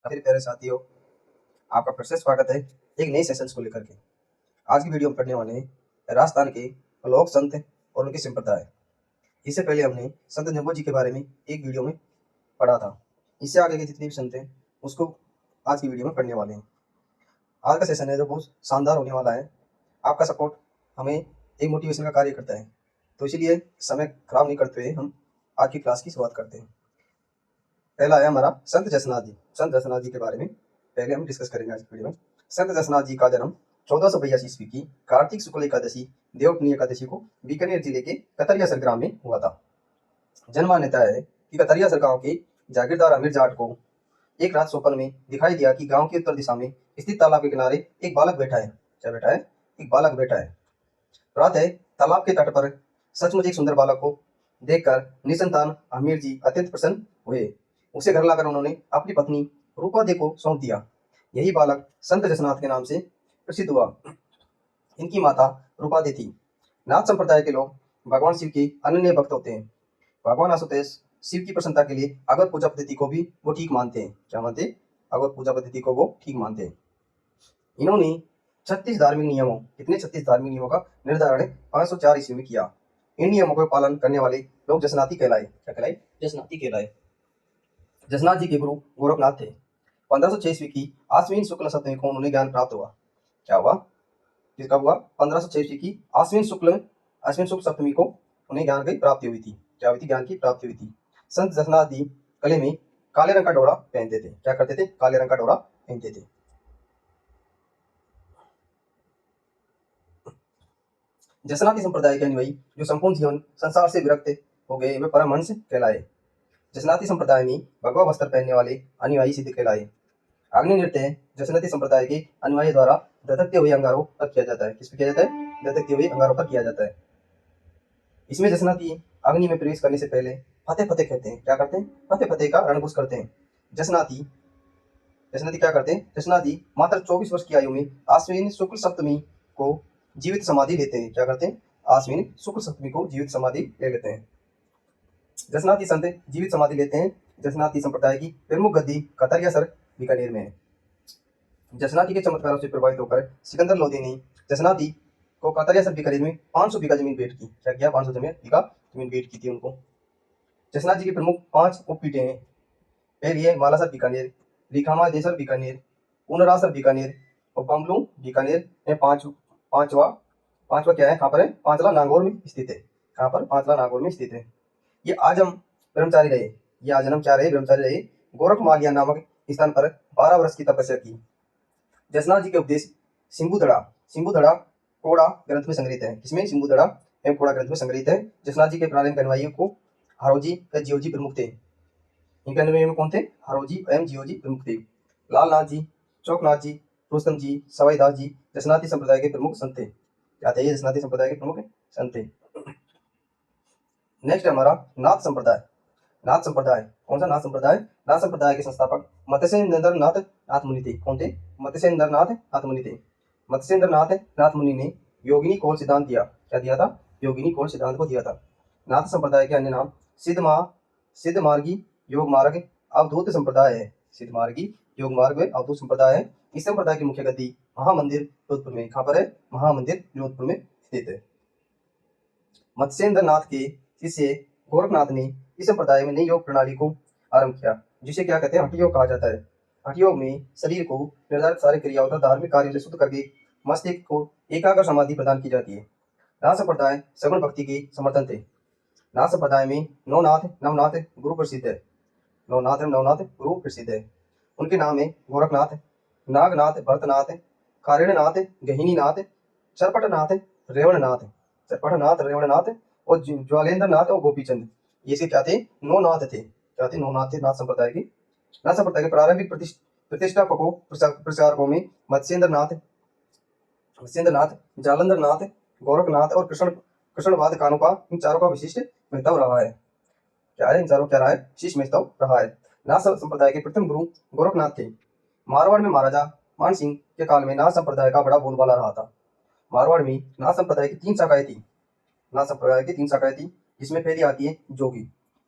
मेरे प्यारे साथियों, आपका फिर से स्वागत है एक नए सेशंस को लेकर के। आज की वीडियो में पढ़ने वाले हैं राजस्थान के लोक संत और उनके संप्रदाय। इससे पहले हमने संत जम्बो जी के बारे में एक वीडियो में पढ़ा था। इससे आगे के जितने भी संत हैं उसको आज की वीडियो में पढ़ने वाले हैं। आज का सेशन है जो बहुत शानदार होने वाला है। आपका सपोर्ट हमें एक मोटिवेशन का कार्य करता है, तो इसीलिए समय खराब नहीं करते हुए हम आज की क्लास की शुरुआत करते हैं। पहला है हमारा संत जसनाथ जी। संत जसनाथ जी के बारे में पहले हम डिस्कस करेंगे आज की वीडियो में। संत जसनाथ जी का जन्म 1482 ईस्वी की कार्तिक शुक्ल एकादशी देवपनी एकादशी को बीकानेर जिले के कतरियासर ग्राम में हुआ था। जन मान्यता है कि कतरियासर गांव के जागीरदार अमीर जाट को एक रात स्वप्न में दिखाई दिया कि गांव की उत्तर दिशा में स्थित तालाब के किनारे एक बालक बैठा है। क्या बैठा है? एक बालक बैठा है। प्रातः तालाब के तट पर सचमुच एक सुंदर बालक को देखकर निसंतान अमीर जी अत्यंत प्रसन्न हुए। उसे घर लाकर उन्होंने अपनी पत्नी रूपादे को सौंप दिया। यही बालक संत जसनाथ के नाम से प्रसिद्ध हुआ। इनकी माता रूपादे थी। नाथ संप्रदाय के लोग भगवान शिव के अनन्य भक्त होते हैं। भगवान आशुतोष शिव की प्रसन्नता के लिए अगर पूजा पद्धति को भी वो ठीक मानते हैं। क्या मानते हैं? अगर पूजा पद्धति को वो ठीक मानते हैं। इन्होंने 36 धार्मिक नियमों, कितने 36 धार्मिक नियमों का निर्धारण 504 ईस्वी में किया। इन नियमों का पालन करने वाले लोग जसनाती कहलाए। क्या कहलाए? जसनाती कहलाए। जसनाथ जी के गुरु गोरखनाथ थे। 1506 ईस्वी की आश्विन शुक्ल सप्तमी को उन्हें ज्ञान प्राप्त हुआ। क्या हुआ? किसका हुआ? 1506 ईस्वी की आश्विन शुक्ल सप्तमी को उन्हें ज्ञान की प्राप्ति हुई थी। क्या हुई थी? ज्ञान की प्राप्ति हुई थी। संत जसनाथ जी गले में काले रंग का डोरा पहनते थे। क्या करते थे? काले रंग का डोरा पहनते थे। जसनाती संप्रदाय के अनुयायी जो संपूर्ण जीवन संसार से विरक्त हो गए वे परमहंस कहलाए। जसनाती संप्रदाय में भगवा वस्त्र पहनने वाले अनुयायी सिद्ध कहलाए। अग्नि नृत्य जसनाती संप्रदाय के अनुयायी द्वारा दधकते हुए अंगारों पर किया जाता है। किस पे किया जाता है? दधकते हुए अंगारों पर किया जाता है। इसमें जसनाती अग्नि में प्रवेश करने से पहले फतेह फतेह कहते हैं। क्या करते हैं? फतेह फतेह का रणघोष करते हैं। जसनाती क्या करते हैं? जसनाती मात्र 24 वर्ष की आयु में आश्विन शुक्ल सप्तमी को जीवित समाधि लेते हैं। क्या करते हैं? आश्विन शुक्ल सप्तमी को जीवित समाधि ले लेते हैं। जसनाती संत जीवित समाधि लेते हैं। जसनाती संप्रदाय की प्रमुख गद्दी कतरियासर बीकानेर में है। जसनाती के चमत्कारों से प्रभावित होकर सिकंदर लोधी ने जसनाती को कतरियासर बीकानेर में 500 बीघा जमीन भेंट की। क्या किया? 500 बीघा जमीन भेंट की थी उनको। जसनाथ जी की प्रमुख 5 उपपीठें हैं। पहली है मालासर बीकानेर, लिखामा देसर बीकानेर, उनरासर बीकानेर और बमलू बीकानेर में पांचवा क्या है? कहाँ पर है? पांचला नागौर में स्थित है। कहाँ पर? पांचला नागौर में स्थित है। ये आजम ब्रह्मचारी रहे। ये आजम क्या रहे? ब्रह्मचारी रहे। गोरख मालिया नामक स्थान पर 12 वर्ष की तपस्या की। जसनाथ जी के उपदेश सिंबुधड़ा कोड़ा ग्रंथ में संग्रहित है। किसमें? सिंबुधड़ा एवं कोड़ा ग्रंथ में संग्रहित है। जसनाथ जी के प्रारंभिक अनुयायियों को हरोजी व जियोजी प्रमुख थे। इनके अनुयायी में कौन थे? हरोजी एवं जियोजी प्रमुख थे। लालनाथ जी, चौकनाथ जी, रुस्तम जी, सवाई दास जी जसनाती संप्रदाय के प्रमुख संत थे। क्या थे? ये जसनाती संप्रदाय के प्रमुख संत थे। नेक्स्ट हमारा नाथ संप्रदाय। नाथ संप्रदाय कौन सा? नाथ संप्रदाय। नाथ संप्रदाय के संस्थापक मत्स्येंद्र नाथ मुनि थे। कौन थे? मत्स्येंद्र नाथ मुनि थे। मत्स्येंद्र नाथ मुनि ने योगिनी कौल सिद्धांत दिया। क्या दिया था? योगिनी कौल सिद्धांत को दिया था। नाथ संप्रदाय के अन्य नाम सिद्ध मार्गी योग मार्ग अवधूत संप्रदाय है। सिद्ध मार्गी योग मार्ग में अवधूत संप्रदाय है। इस संप्रदाय की मुख्य गद्दी महामंदिर जोधपुर में। कहाँ पर है? महामंदिर जोधपुर में स्थित है। मत्स्येंद्र नाथ के शिष्य गोरखनाथ ने इस संप्रदाय में नई योग प्रणाली को आरंभ किया, जिसे क्या कहते हैं? हठ योग कहा जाता है। हठ योग में शरीर को निर्धारित सारे क्रियाओं तथा धार्मिक कार्यों से शुद्ध करके मस्तिष्क को एकाग्र समाधि प्रदान की जाती है। नाथ संप्रदाय सगुण भक्ति के समर्थन थे। नाथ संप्रदाय में नवनाथ गुरु प्रसिद्ध है। नवनाथ गुरु प्रसिद्ध है। उनके नाम है गोरखनाथ, नागनाथ, भरतनाथ, कारिणनाथ, गहिनीनाथ, चरपटनाथ, रेवणनाथ और ज्वालेंद्र नाथ और गोपीचंद। ये से क्या थे? 9 नाथ थे। क्या थे? 9 नाथ थे नाथ संप्रदाय के। नाथ संप्रदाय के प्रारंभिक प्रतिष्ठापकों प्रचारकों में मत्स्येंद्र नाथ, जालंधर नाथ, गोरखनाथ और कृष्णवाद कानुका, इन चारों का विशिष्ट महत्व रहा है। क्या है? इन चारों क्या रहा है? विशिष्ट महत्व रहा है। नाथ संप्रदाय के प्रथम गुरु गोरखनाथ थे। मारवाड़ में महाराजा मान सिंह के काल में नाथ संप्रदाय का बड़ा बोलबाला रहा था। मारवाड़ में नाथ संप्रदाय की 3 शाखाएं थी। नाथ संप्रदाय की 3 शाखाएं थी, जिसमें पहली आती है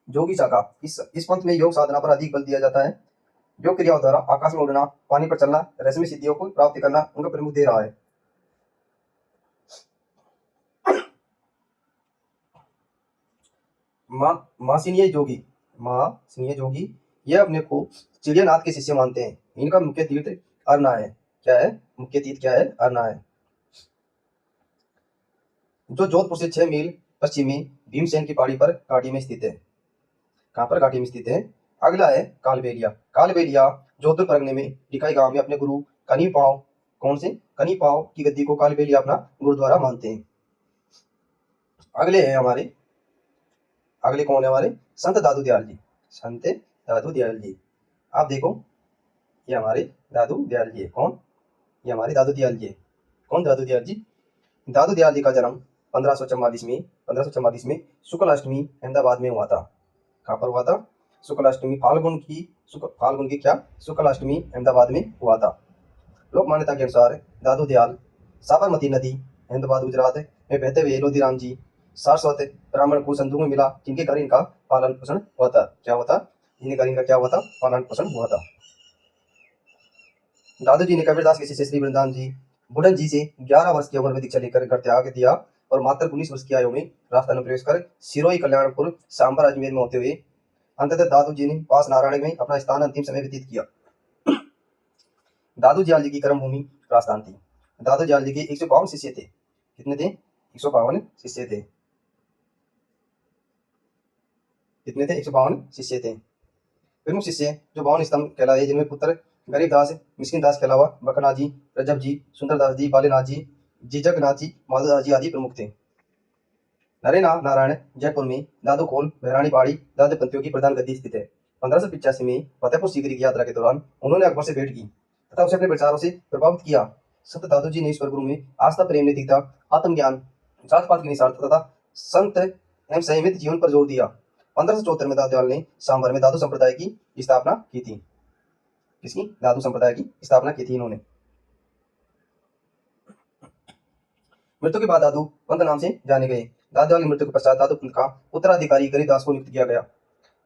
जोगी शाखा। इस पंथ में योग साधना पर अधिक बल दिया जाता है। जो क्रियाओं द्वारा आकाश में उड़ना, पानी पर चलना, रश्मि सिद्धियों को प्राप्त करना उनका प्रमुख दे रहा है। मासिनीय जोगी, मासिनीय जोगी ये अपने को चिड़ियानाथ के शिष्य मानते हैं। इनका मुख्य तीर्थ अरना है। क्या है मुख्य तीर्थ? क्या है? अरना है, जो जोधपुर से 6 मील पश्चिमी भीमसेन की पहाड़ी पर घाटी में स्थित है। कहाँ पर? घाटी में स्थित है। अगला है कालबेलिया। कालबेलिया जोधपुर परगने में डिकाई गांव में अपने गुरु कनीपाव, कौन से? कनीपाव की गद्दी को कालबेलिया अपना गुरुद्वारा मानते हैं। अगले हैं हमारे, अगले कौन है हमारे? संत दादू दयाल जी। संत दादू दयाल जी, आप देखो ये हमारे दादू दयाल जी है। कौन? ये हमारे दादू दयाल जी है। कौन? दादू दयाल जी। दादू दयाल जी का जन्म 1544 में शुक्ल अष्टमी अहमदाबाद में हुआ था। कहाँ पर हुआ था? शुक्ल अष्टमी, फाल्गुन की क्या? शुक्ल अष्टमी अहमदाबाद में हुआ था। लोक मान्यता के अनुसार दादू दयाल साबरमती नदी अहमदाबाद गुजरात में बहते हुए लोधीराम जी सारस्वत ब्राह्मण को संधु में मिला, जिनके घर इनका पालन पोषण हुआ था। क्या हुआ था? जिनके घर इनका क्या हुआ था? पालन पोषण हुआ था। दादू जी ने कबीरदास के शिष्य श्री वृंदावन जी बुढ़न जी से 11 वर्ष की उम्र में दीक्षा लेकर घर त्याग दिया और मात्र 19 वर्ष की आयु में राजस्थान में प्रवेश कर सिरोही, कल्याणपुर, सांबर, अजमेर में होते हुए अंततः दादू जी ने पास नारायण में अपना स्थान अंतिम समय व्यतीत किया। दादू दयाल जी की कर्म भूमि राजस्थान थी। दादू दयाल जी के 152 शिष्य थे। कितने थे? 152 शिष्य थे। कितने थे? 152 शिष्य थे। प्रमुख शिष्य जो 52 स्तंभ कहलाए, जिनमें पुत्र गरीबदास, मिस्किनदास के अलावा बकनाथ जी, रजब जी, सुंदरदास जी, बालेनाथ जी, जिजगनाथ जी, माधवदास जी आदि प्रमुख थे। नरेना नारायण जयपुर में दादू खोल बहरानी पहाड़ी दादू पंथियों की प्रधान गद्दी स्थित है। 1585 में फतेहपुर सीकरी की यात्रा के दौरान उन्होंने अकबर से भेंट की तथा उसे अपने प्रचारों से प्रभावित किया। संत दादू जी ने ईश्वर गुरु में आस्था, प्रेम, नैतिकता, आत्मज्ञान, जात पात की निस्वार्थ तथा संत एवं संयमित जीवन पर जोर दिया। 1574 में दादू दयाल ने सांभर में दादू संप्रदाय की स्थापना की थी। किसकी? दादू संप्रदाय की स्थापना की थी इन्होंने। मृत्यु के बाद दादू पंत नाम से जाने गए। दादू दयाल की मृत्यु के पश्चात दादू पंत का उत्तराधिकारी गरीबदास को नियुक्त किया गया।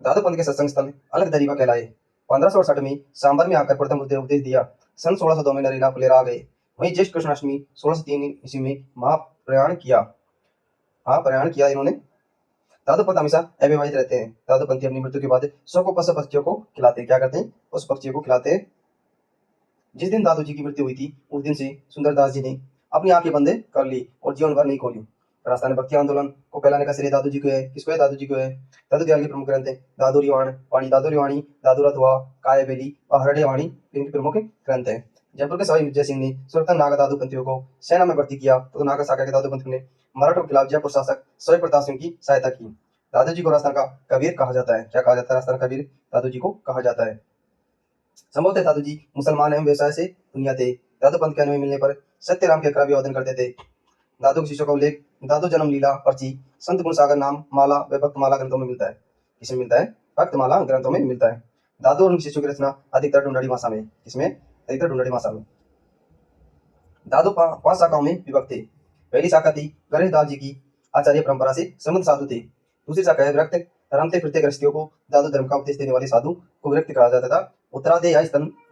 दादू पंत के सत्संग स्थल अलग दरीबा कहलाए। 1568 में सांबर में आकर प्रथम उपदेश दिया। सन 1602 में नरेला पुलेरा आ गए। वहीं ज्येष्ठ कृष्णाष्टमी 1603 ईस्वी में महाप्रयाण किया इन्होंने। दादू पंत हमेशा अविवाहित रहते हैं। दादू पंथी अपनी मृत्यु के बाद 100 को पशु पक्षियों को खिलाते हैं। क्या करते हैं? पशु पक्षियों को खिलाते हैं। जिस दिन दादू जी की मृत्यु हुई थी उस दिन से सुंदरदास जी ने अपनी आंखें बंद कर ली और जीवन भर नहीं खोली। राजस्थान में भक्ति आंदोलन को फैलाने का श्रेय दादू जी को है। किसको है? दादू जी को है। दादू दयाल के प्रमुख ग्रंथ है दादू रिवाण वाणी, दादू रिवाणी, दादू रथवा, कायाबेली और हरड़े वाणी इनके प्रमुख ग्रंथ है। जयपुर के सवाई विजय सिंह ने सुल्तान नागा दादू पंथियों को सेना में भर्ती किया तो नागा शाखा के दादू पंथियों ने मराठों के खिलाफ जयपुर शासक सवाई प्रताप सिंह की सहायता की। दादू जी को राजस्थान का कबीर कहा जाता है। क्या कहा जाता है? राजस्थान कबीर दादू जी को कहा जाता है। संभवतः दादू जी मुसलमान एवं व्यवसाय से दुनिया थे। दादू पंथ के अनुयायी मिलने पर सत्यराम के अभिवादन आवेदन करते थे। दादू के शिष्यों का उल्लेख दादू जन्म लीला पर्ची, संत गुणसागर नाम माला व भक्तमाला ग्रंथों में मिलता है। किसमें मिलता है? भक्तमाला ग्रंथों में मिलता है। दादू और उनके शिष्यों की रचना अधिकतर ढूंढाड़ी भाषा में। किसमें? अधिकतर ढूंढाड़ी भाषा में। दादू 5 शाखाओं में विभक्त थे। पहली शाखा थी गणेश दास जी की आचार्य परंपरा से संबंध साधु थे। दूसरी शाखा है विरक्त रमते फिरते गृहस्थियों को दादू धर्म का उपदेश देने वाले साधु को विरक्त कहा जाता था। उत्तराधिकारी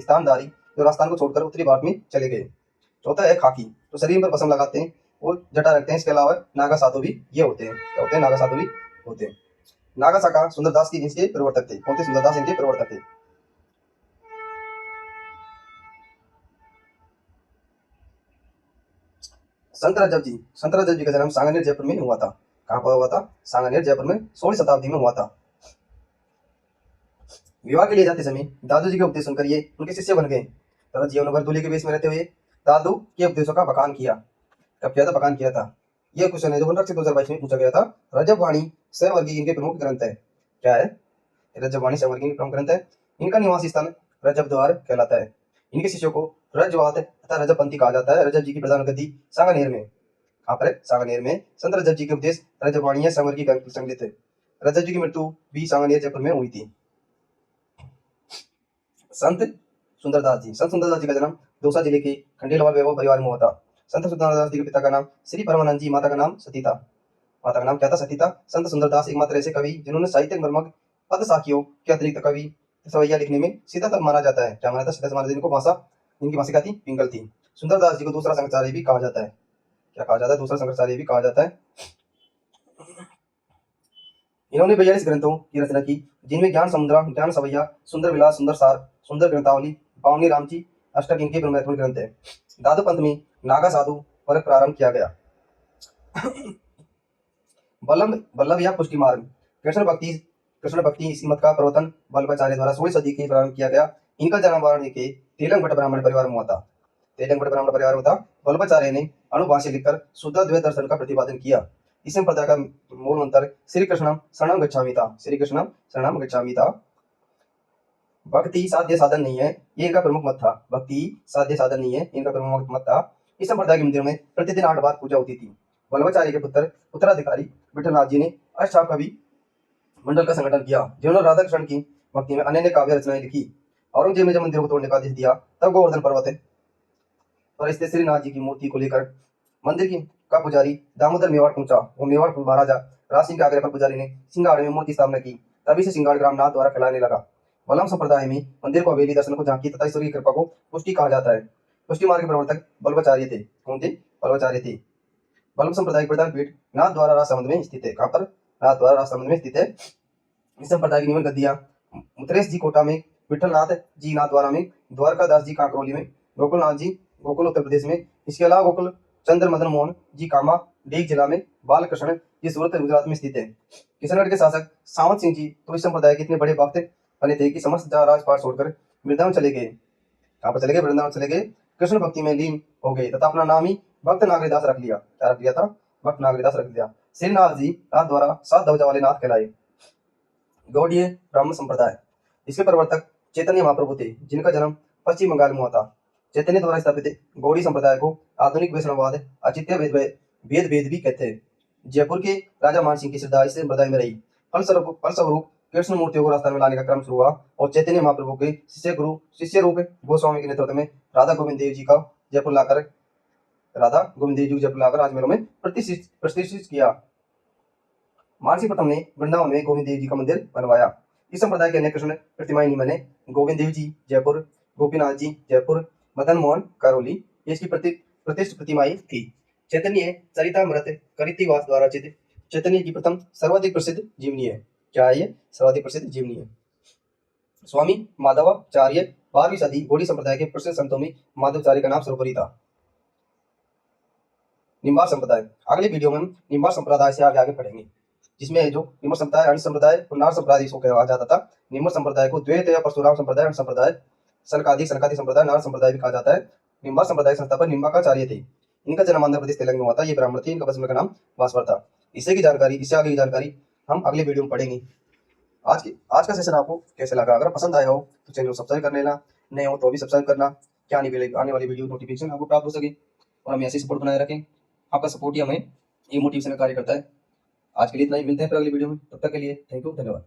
स्थानदारी जो राजस्थान को छोड़कर उत्तरी भारत में चले गए। चौथा है खाकी, तो शरीर पर भस्म लगाते हैं और जटा रखते हैं। इसके अलावा नागा साधु भी ये होते हैं। क्या होते हैं? नागा साधु भी होते हैं। नागा शाखा सुंदरदास की इनके प्रवर्तक थे। कौन थे? सुंदरदास इनके प्रवर्तक थे। संत रजब जी का जन्म सांगानेर जयपुर में हुआ था। कहाँ पर हुआ था? सांगानेर जयपुर में 16वीं शताब्दी में हुआ था। विवाह के लिए जाते समय दादू जी के उपदेश सुनकर ये उनके शिष्य बन गए तथा जीवन भर दूल्हे के वेश में रहते हुए दादू के उपदेशों का बखान किया। कब किया था? बखान किया था। यह क्वेश्चन है जो 2022 में पूछा गया था। रजब वाणी स्वयंवर्गीय इनके प्रमुख ग्रंथ है। क्या है? रजब वाणी स्वयंवर्गीय प्रमुख ग्रंथ है। इनका निवास स्थान रजब द्वार कहलाता है। इनके शिष्यों को रजवात तथा रजबपंथी कहा जाता है। रजब जी की प्रधान गद्दी सांगानेर में। कहाँ पर है? सांगानेर में। संत रजब जी के उपदेश रजब वाणी है स्वयंवर्गीय ग्रंथ संकलित है। रजब जी की मृत्यु भी सांगानेर जयपुर में हुई थी। संत सुंदरदास जी का जन्म दौसा जिले के खंडेलवाल वैभव परिवार में हुआ था। संत सुंदरदास जी के पिता का नाम श्री परमानंद जी, माता का नाम सती था। माता का नाम क्या था? सती था। संत सुंदरदास एकमात्र ऐसे कवि जिन्होंने साहित्यिक मर्मज्ञ पद साखियों के अतिरिक्त कवि सवैया लिखने में सीधा तक माना जाता है। क्या माना था? सीधा से माना जाता है। इनको भाषा, इनकी भाषा क्या थी? पिंगल थी। सुंदरदास जी को दूसरा शंकराचार्य भी कहा जाता है। क्या कहा जाता है? दूसरा शंकराचार्य भी कहा जाता है। इन्होंने 42 ग्रंथों की रचना की, जिनमें ज्ञान समुद्रा, ज्ञान सवैया, सुंदर विलास, सुंदर सार, सुंदर ग्रंथावली, पावनी रामची, अष्टक इनके महत्वपूर्ण ग्रंथ है। दादू पंथ में नागा साधु पर प्रारंभ किया गया। वल्लभ वल्लभ या पुष्टि मार्ग, कृष्ण भक्ति इसी मत का प्रवर्तन वल्लभाचार्य द्वारा 16वीं सदी के प्रारंभ किया गया। इनका जन्म वाराणसी के तेलंग भट्ट ब्राह्मण परिवार में हुआ था। तेलंग भट्ट ब्राह्मण परिवार में था। वल्लभाचार्य ने अणुभाष्य लिखकर शुद्ध द्वैत दर्शन का प्रतिपादन किया। इस संप्रदाय का मूल मंत्र श्री कृष्णम शरणम गच्छामि था। श्री कृष्णम शरणम गच्छामि था। भक्ति साध्य साधन नहीं है, ये इनका प्रमुख मत था। भक्ति साध्य साधन नहीं है, इनका प्रमुख मत था। इस संप्रदाय के मंदिर में प्रतिदिन 8 बार पूजा होती थी। वल्लभाचार्य के पुत्र उत्तराधिकारी विठलनाथ जी ने अष्टकवि मंडल का संगठन किया, जिन्होंने राधा कृष्ण की भक्ति में अनन्य काव्य रचनाएं लिखी। औरंगजेब ने जब मंदिरों को तोड़ने का आदेश दिया, तब गोवर्धन पर्वत पर स्थित श्रीनाथ जी की मूर्ति को लेकर मंदिर की का पुजारी दामोदर मेवाड़ पहुंचा। वो मेवाड़ महाराजा राज सिंह के आग्रह पर पुजारी ने सिंगाड़ में मूर्ति स्थापना की। तभी से सिंगाड़ ग्राम नाथ द्वारा कहलाने लगा। वल्लभ संप्रदाय में मंदिर को हवेली, दर्शन को झांकी तथा ईश्वर की कृपा को पुष्टि कहा जाता है। पुष्टि मार्ग के प्रवर्तक वल्लभाचार्य थे। कौन थे? वल्लभाचार्य थे। वल्लभ संप्रदाय के प्रधान पीठ नाथ द्वारा राजसमंद में स्थित है। कहाँ पर? नाथ द्वारा राजसमंद में स्थित है। इस संप्रदाय की निमन गद्दियां मुतरेश जी कोटा में, विठलनाथ जी नाथद्वारा में, द्वारकादास जी कांकरोली में, गोकुलनाथ जी गोकुल उत्तर प्रदेश में। इसके अलावा गोकुल चंद्र मदन मोहन जी कामा डीग जिला में, बालकृष्ण जी सूरत गुजरात में स्थित है। किशनगढ़ के शासक सावंत सिंह जी तो इस संप्रदाय के इतने बड़े भक्त बने थे कि समस्त राजपाट छोड़कर वृंदावन चले गए। कहाँ पर चले गए? वृंदावन चले गए। कृष्ण भक्ति में लीन हो गए तथा अपना नाम ही भक्त नागरीदास रख लिया। क्या रख लिया था? भक्त नागरीदास रख लिया। श्रीनाथ जी नाथ द्वारा 7 ध्वजा वाले नाथ कहलाए। गौड़ीय ब्राह्मण संप्रदाय, इसके प्रवर्तक चैतन्य महाप्रभु थे, जिनका जन्म पश्चिम बंगाल में हुआ था। चैतन्य द्वारा स्थापित गौड़ी संप्रदाय को आधुनिक वैष्णववाद, अचित्य वेद वेद भी कहते हैं। जयपुर के राजा मान सिंह की श्रद्धा इस संप्रदाय में रही। फलस्वरूप कृष्ण मूर्तियों को राजस्थान में लाने का क्रम शुरू हुआ और चैतन्य महाप्रभु के शिष्य रूप गोस्वामी के नेतृत्व में राधा गोविंद देव जी को जयपुर लाकर राजमहलों में प्रतिष्ठित किया। मानसी प्रथम ने वृंदावन में गोविंद देव जी का मंदिर बनवाया। इस संप्रदाय के अन्य कृष्ण प्रतिमाएं निम्न है। गोविंद देव जी जयपुर, गोपीनाथ जी जयपुर, मदन मोहन करौली, ये इसकी प्रतिष्ठित प्रतिमाएं थी। चैतन्य चरितामृत कृतिवास द्वारा रचित चैतन्य की प्रथम सर्वाधिक प्रसिद्ध जीवनी है। क्या है ये? सर्वाधिक प्रसिद्ध जीवनी है। स्वामी माधवाचार्य 12वीं सदी गौड़ी संप्रदाय के प्रसिद्ध संतों में माधवाचार्य का नाम सर्वोपरि था। निम्बार संप्रदाय, अगले वीडियो में हम निम्बार संप्रदाय से आगे पढ़ेंगे, जिसमें जो निम्बर संप्रदाय, अण संप्रदाय और नार संप्रदाय इसको कहा जाता था। निम्बर संप्रदाय को द्वैत या परशुराम संप्रदाय, अण संप्रदाय, सनकादिक संप्रदाय, नार संप्रदाय भी कहा जाता है। निम्बार संप्रदाय संस्थापक निम्बाकाचार्य थे। इनका जन्म आंध्र प्रदेश तेलंगाना में हुआ था। ये ब्राह्मण थे। इनका बचपन का नाम वासवर था। इससे आगे की जानकारी हम अगले वीडियो में पढ़ेंगे। आज का सेशन आपको कैसे लगा? अगर पसंद आया हो तो चैनल को सब्सक्राइब कर लेना, नए हो तो अभी सब्सक्राइब करना, क्या आने वाली वीडियो नोटिफिकेशन आपको प्राप्त हो सके और हम ऐसे सपोर्ट बनाए रखें। आपका सपोर्ट ही हमें ये मोटिवेशन का कार्य करता है। आज के लिए इतना ही, मिलते हैं फिर अगली वीडियो में। तब तक के लिए थैंक यू, धन्यवाद।